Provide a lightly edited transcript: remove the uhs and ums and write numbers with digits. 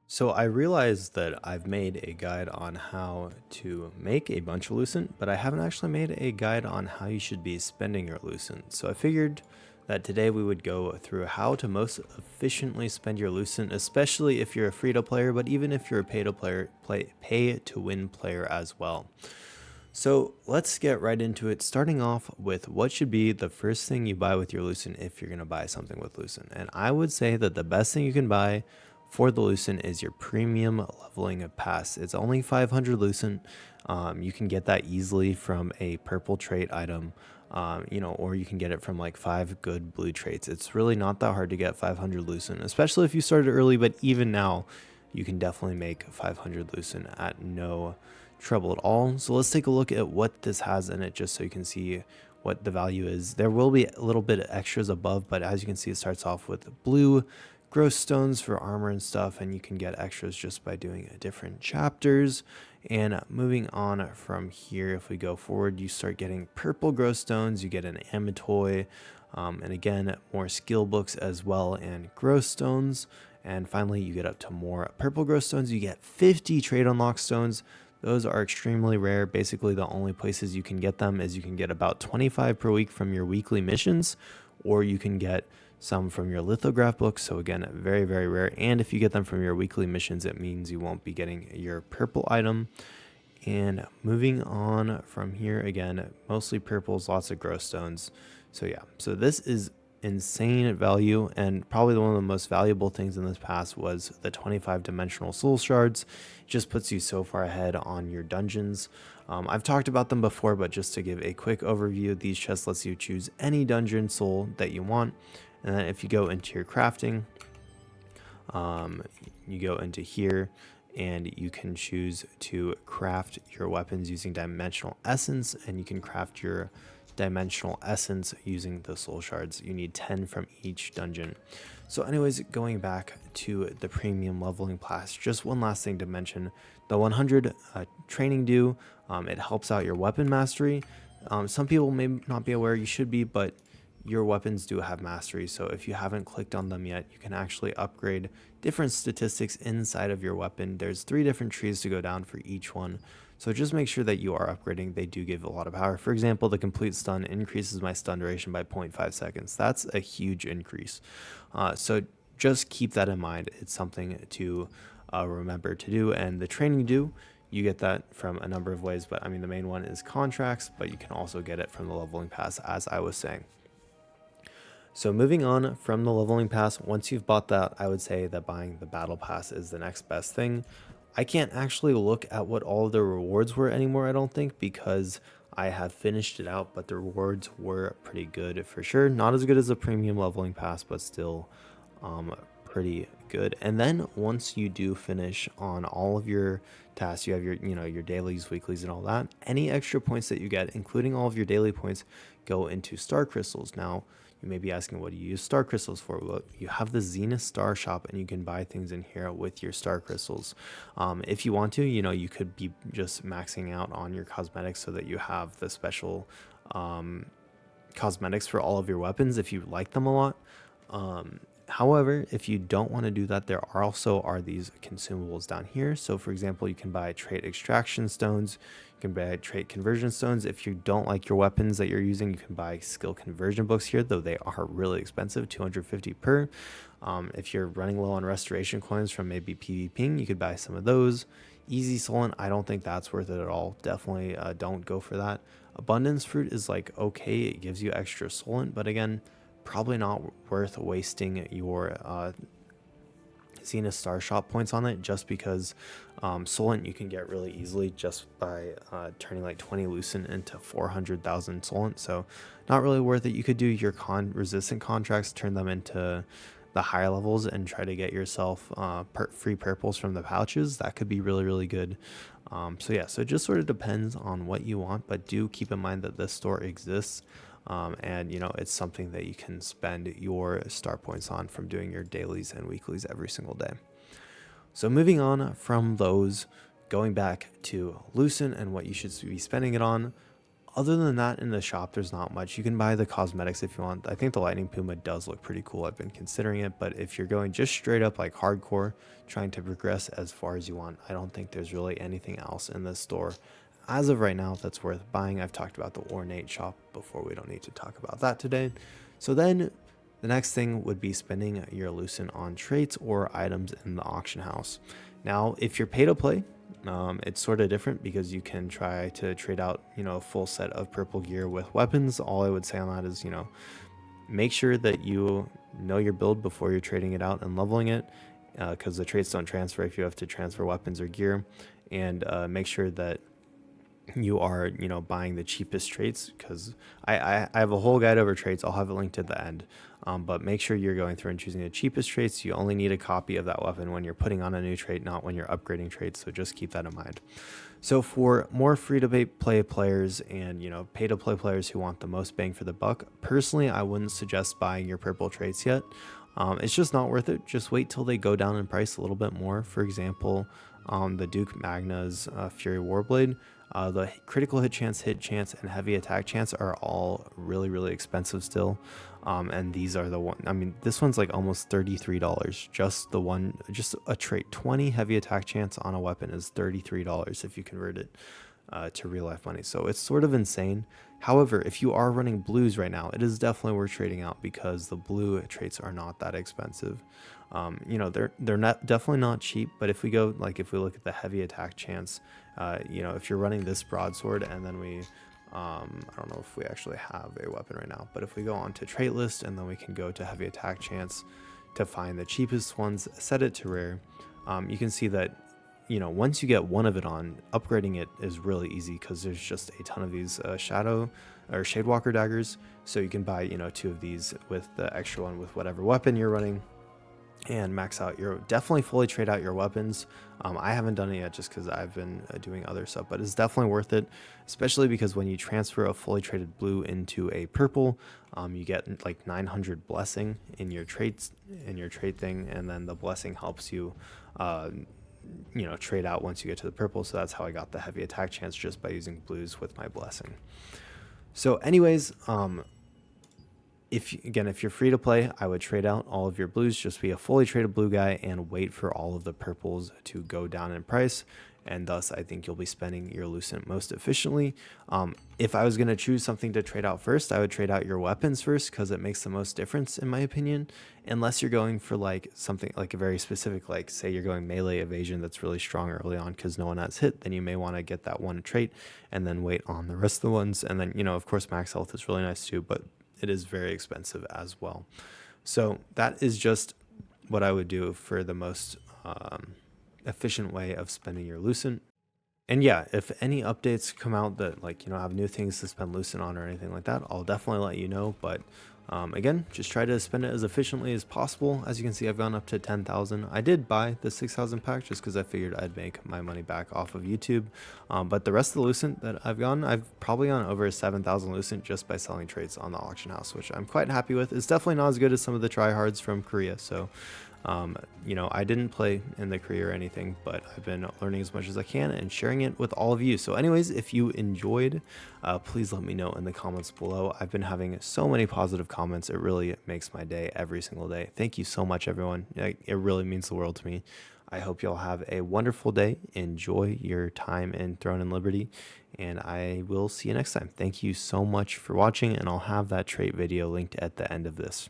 So I realized that I've made a guide on how to make a bunch of Lucent, but I haven't actually made a guide on how you should be spending your Lucent. So I figured that today we would go through how to most efficiently spend your Lucent, especially if you're a free to player, but even if you're a pay to win player as well. So let's get right into it, starting off with what should be the first thing you buy with your Lucent if you're going to buy something with Lucent. And I would say that the best thing you can buy for the Lucent is your premium leveling pass. It's only 500 Lucent. You can get that easily from a purple trait item, or you can get it from like 5 good blue traits. It's really not that hard to get 500 Lucent, especially if you started early, but even now, you can definitely make 500 Lucent at no trouble at all. So let's take a look at what this has in it just so you can see what the value is. There will be a little bit of extras above, but as you can see, it starts off with blue growth stones for armor and stuff, and you can get extras just by doing different chapters. And moving on from here, if we go forward, you start getting purple growth stones, you get an amatoy, and again, more skill books as well, and growth stones. And finally, you get up to more purple growth stones. You get 50 trade unlock stones. Those are extremely rare. Basically, the only places you can get them is you can get about 25 per week from your weekly missions, or you can get some from your lithograph books. So again, very, very rare. And if you get them from your weekly missions, it means you won't be getting your purple item. And moving on from here, again, mostly purples, lots of growth stones. So yeah, so this is insane value, and probably one of the most valuable things in this pass was the 25 dimensional soul shards. It just puts you so far ahead on your dungeons. I've talked about them before, but just to give a quick overview, these chests lets you choose any dungeon soul that you want, and then if you go into your crafting, you go into here and you can choose to craft your weapons using dimensional essence, and you can craft your dimensional essence using the soul shards. You need 10 from each dungeon. So anyways, going back to the premium leveling pass, just one last thing to mention: the 100 training due, it helps out your weapon mastery. Some people may not be aware, you should be, but your weapons do have mastery. So if you haven't clicked on them yet, you can actually upgrade different statistics inside of your weapon. There's 3 different trees to go down for each one. So just make sure that you are upgrading. They do give a lot of power. For example, the complete stun increases my stun duration by 0.5 seconds. That's a huge increase. So just keep that in mind. It's something to remember to do. And the training due, you get that from a number of ways, but I mean, the main one is contracts, but you can also get it from the leveling pass, as I was saying. So moving on from the leveling pass, once you've bought that, I would say that buying the battle pass is the next best thing. I can't actually look at what all of the rewards were anymore, I don't think, because I have finished it out, but the rewards were pretty good for sure. Not as good as the premium leveling pass, but still pretty good. And then once you do finish on all of your tasks, you have your dailies, weeklies, and all that, any extra points that you get, including all of your daily points, go into star crystals. Now, you may be asking, what do you use star crystals for? Well, you have the Zenith Star Shop, and you can buy things in here with your star crystals. If you want to, you could be just maxing out on your cosmetics so that you have the special cosmetics for all of your weapons if you like them a lot. However, if you don't want to do that, there are these consumables down here. So for example, you can buy trait extraction stones, you can buy trait conversion stones. If you don't like your weapons that you're using, you can buy skill conversion books here, though they are really expensive, 250 per. If you're running low on restoration coins from maybe PvPing, you could buy some of those. Easy Solent, I don't think that's worth it at all. Definitely don't go for that. Abundance fruit is like okay, it gives you extra Solent, but again, probably not worth wasting your Zenith Star Shop points on it, just because Solent you can get really easily just by turning like 20 Lucent into 400,000 Solent. So not really worth it. You could do your resistant contracts, turn them into the higher levels, and try to get yourself free purples from the pouches. That could be really, really good. So yeah, so it just sort of depends on what you want, but do keep in mind that this store exists. And it's something that you can spend your star points on from doing your dailies and weeklies every single day. So moving on from those, going back to Lucent and what you should be spending it on, Other than that, in the shop, there's not much. You can buy the cosmetics if you want. I think the Lightning Puma does look pretty cool. I've been considering it, but if you're going just straight up like hardcore, trying to progress as far as you want, I don't think there's really anything else in this store as of right now that's worth buying. I've talked about the Ornate shop before. We don't need to talk about that today. So then the next thing would be spending your Lucent on traits or items in the auction house. Now, if you're pay to play, it's sort of different because you can try to trade out, a full set of purple gear with weapons. All I would say on that is, make sure that you know your build before you're trading it out and leveling it, because the traits don't transfer if you have to transfer weapons or gear. And make sure that you are, buying the cheapest traits, because I have a whole guide over traits. I'll have it linked at the end. But make sure you're going through and choosing the cheapest traits. You only need a copy of that weapon when you're putting on a new trait, not when you're upgrading traits. So just keep that in mind. So for more free-to-play players and, pay-to-play players who want the most bang for the buck, personally, I wouldn't suggest buying your purple traits yet. It's just not worth it. Just wait till they go down in price a little bit more. For example, the Duke Magna's Fury Warblade, the critical hit chance, and heavy attack chance are all really, really expensive still. And these are the one. I mean, this one's like almost $33. Just the one, just a trait. 20 heavy attack chance on a weapon is $33 if you convert it to real life money. So it's sort of insane. However, if you are running blues right now, it is definitely worth trading out because the blue traits are not that expensive. They're not definitely not cheap, but if we look at the heavy attack chance, if you're running this broadsword and then I don't know if we actually have a weapon right now, but if we go on to trait list and then we can go to heavy attack chance to find the cheapest ones, set it to rare, you can see that, once you get one of it on, upgrading it is really easy because there's just a ton of these shadow or shadewalker daggers. So you can buy, 2 of these with the extra one with whatever weapon you're running, and max out definitely fully trade out your weapons. I haven't done it yet just because I've been doing other stuff, but it's definitely worth it, especially because when you transfer a fully traded blue into a purple, you get like 900 blessing in your traits, in your trait thing, and then the blessing helps you trade out once you get to the purple. So that's how I got the heavy attack chance, just by using blues with my blessing. So anyways, if you're free to play, I would trade out all of your blues, just be a fully traded blue guy and wait for all of the purples to go down in price. And thus, I think you'll be spending your Lucent most efficiently. If I was going to choose something to trade out first, I would trade out your weapons first because it makes the most difference, in my opinion. Unless you're going for like something like a very specific, like say you're going melee evasion that's really strong early on because no one has hit, then you may want to get that one trait and then wait on the rest of the ones. And then, of course, max health is really nice too, but it is very expensive as well. So that is just what I would do for the most efficient way of spending your Lucent. And yeah, if any updates come out that have new things to spend Lucent on or anything like that, I'll definitely let you know. But again, just try to spend it as efficiently as possible. As you can see, I've gone up to 10,000. I did buy the 6,000 pack just because I figured I'd make my money back off of YouTube. But the rest of the Lucent that I've probably gone over 7,000 Lucent just by selling traits on the auction house, which I'm quite happy with. It's definitely not as good as some of the tryhards from Korea. So I didn't play in the career or anything, but I've been learning as much as I can and sharing it with all of you. So anyways, if you enjoyed, please let me know in the comments below. I've been having so many positive comments. It really makes my day every single day. Thank you so much, everyone. It really means the world to me. I hope y'all have a wonderful day. Enjoy your time in Throne and Liberty, and I will see you next time. Thank you so much for watching, and I'll have that trait video linked at the end of this.